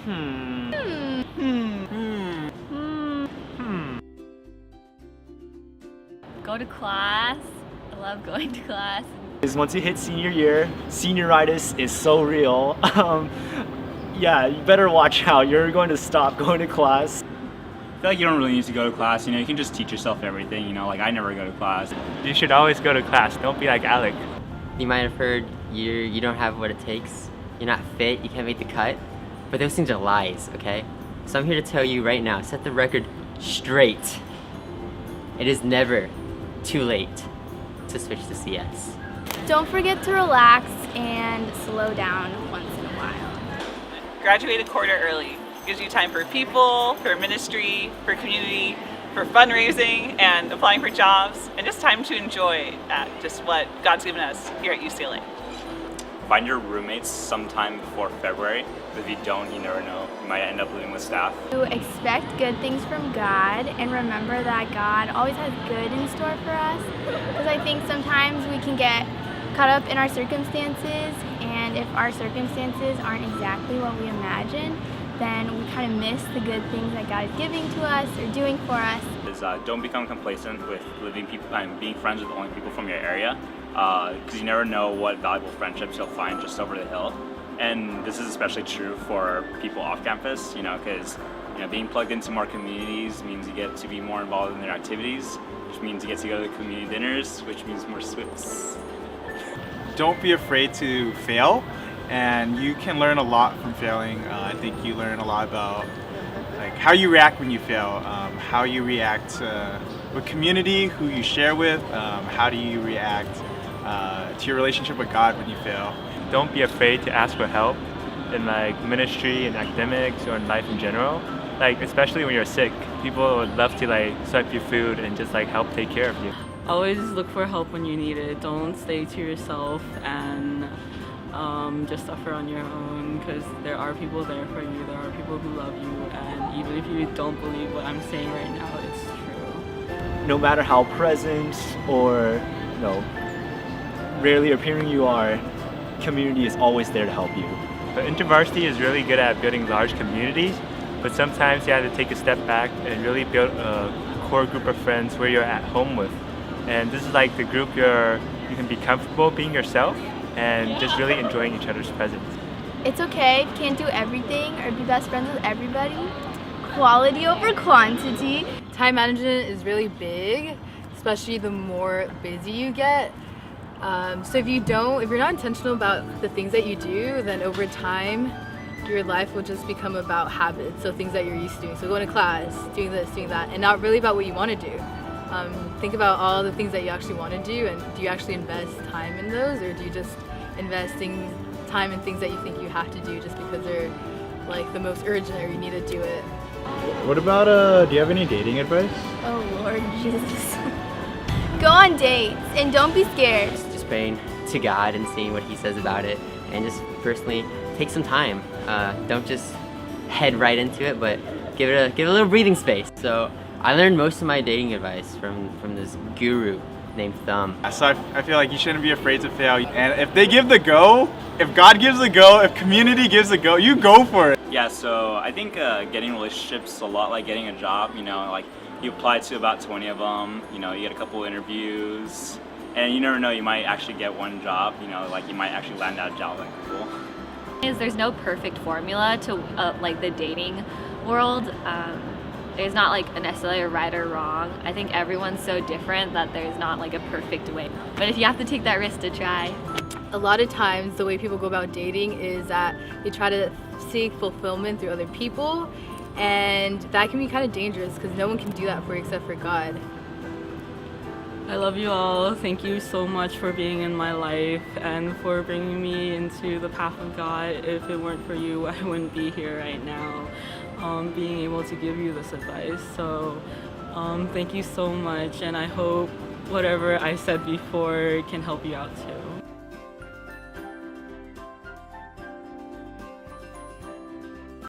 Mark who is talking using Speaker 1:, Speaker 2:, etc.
Speaker 1: Hmm.
Speaker 2: Hmm.
Speaker 1: Hmm. Hmm.
Speaker 2: Hmm.
Speaker 1: Hmm.
Speaker 2: Go to class. I love going to class.
Speaker 1: Is once you hit senior year, senioritis is so real. Yeah, you better watch out. You're going to stop going to class.
Speaker 3: I feel like you don't really need to go to class, you can just teach yourself everything, like I never go to class.
Speaker 1: You should always go to class. Don't be like Alec.
Speaker 4: You might have heard you don't have what it takes, you're not fit, you can't make the cut, but those things are lies, okay? So I'm here to tell you right now, set the record straight. It is never too late to switch to CS.
Speaker 5: Don't forget to relax and slow down once in a while.
Speaker 6: Graduate a quarter early. Gives you time for people, for ministry, for community, for fundraising and applying for jobs, and just time to enjoy just what God's given us here at UCLA.
Speaker 3: Find your roommates sometime before February. If you don't, you never know. You might end up living with staff.
Speaker 5: To expect good things from God and remember that God always has good in store for us. Because I think sometimes we can get caught up in our circumstances, and if our circumstances aren't exactly what we imagine, then we kind of miss the good things that God is giving to us or doing for us.
Speaker 3: Don't become complacent with being friends with only people from your area, because you never know what valuable friendships you'll find just over the hill. And this is especially true for people off campus, because being plugged into more communities means you get to be more involved in their activities, which means you get to go to community dinners, which means more swips.
Speaker 7: Don't be afraid to fail, and you can learn a lot from failing. I think you learn a lot about how you react when you fail, how you react with community, who you share with, how do you react to your relationship with God when you fail.
Speaker 1: Don't be afraid to ask for help in ministry and academics or in life in general. Especially when you're sick, people would love to swipe your food and just help take care of you.
Speaker 8: Always look for help when you need it. Don't stay to yourself and just suffer on your own, because there are people there for you. There are people who love you, and even if you don't believe what I'm saying right now, it's true.
Speaker 1: No matter how present or rarely appearing you are, community is always there to help you. But InterVarsity is really good at building large communities, but sometimes you have to take a step back and really build a core group of friends where you're at home with. And this is the group you can be comfortable being yourself and just really enjoying each other's presence.
Speaker 5: It's okay if you can't do everything or be best friends with everybody. Quality over quantity.
Speaker 9: Time management is really big, especially the more busy you get. So if you're not intentional about the things that you do, then over time, your life will just become about habits, so things that you're used to doing. So going to class, doing this, doing that, and not really about what you want to do. Think about all the things that you actually want to do, and do you actually invest time in those, or do you just investing time in things that you think you have to do just because they're the most urgent or you need to do it?
Speaker 7: What about, do you have any dating advice?
Speaker 5: Oh Lord Jesus. Go on dates and don't be scared.
Speaker 4: Just praying to God and seeing what He says about it, and just personally take some time. Don't just head right into it, but give it a little breathing space. So I learned most of my dating advice from this guru named Thumb.
Speaker 7: So I feel like you shouldn't be afraid to fail. And if they give the go, if God gives the go, if community gives the go, you go for it.
Speaker 3: Yeah, so I think getting relationships a lot like getting a job, you apply to about 20 of them, you get a couple interviews, and you never know, you might actually get one job, you might actually land that job at Google.
Speaker 2: There's no perfect formula to the dating world. There's not necessarily a right or wrong. I think everyone's so different that there's not a perfect way. But if you have to take that risk to try.
Speaker 9: A lot of times the way people go about dating is that they try to seek fulfillment through other people, and that can be kind of dangerous because no one can do that for you except for God.
Speaker 8: I love you all. Thank you so much for being in my life and for bringing me into the path of God. If it weren't for you, I wouldn't be here right now, being able to give you this advice. So thank you so much, and I hope whatever I said before can help you out too.